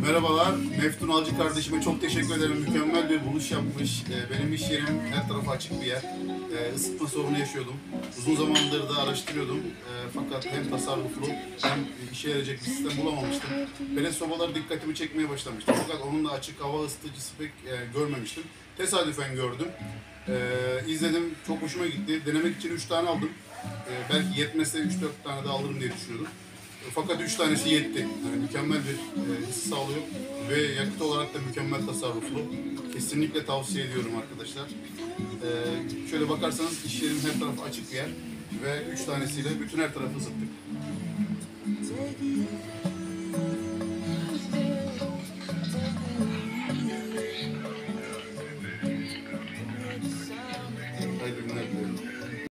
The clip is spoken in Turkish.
Merhabalar, Meftun Alcı kardeşime çok teşekkür ederim. Mükemmel bir buluş yapmış. Benim iş yerim her tarafı açık bir yer. Isıtma sorunu yaşıyordum. Uzun zamandır da araştırıyordum. Fakat hem tasarruflu hem işe yarayacak bir sistem bulamamıştım. Pelet sobaları dikkatimi çekmeye başlamıştı. Fakat onun da açık hava ısıtıcısı pek görmemiştim. Tesadüfen gördüm. İzledim, çok hoşuma gitti. Denemek için 3 tane aldım. Belki yetmezse 3-4 tane de alırım diye düşünüyordum. Fakat 3 tanesi yetti. Yani mükemmel bir ısı sağlıyor ve yakıt olarak da mükemmel tasarruflu. Kesinlikle tavsiye ediyorum arkadaşlar. Şöyle bakarsanız iş yerim her tarafı açık bir yer ve 3 tanesiyle bütün her tarafı ısıttık.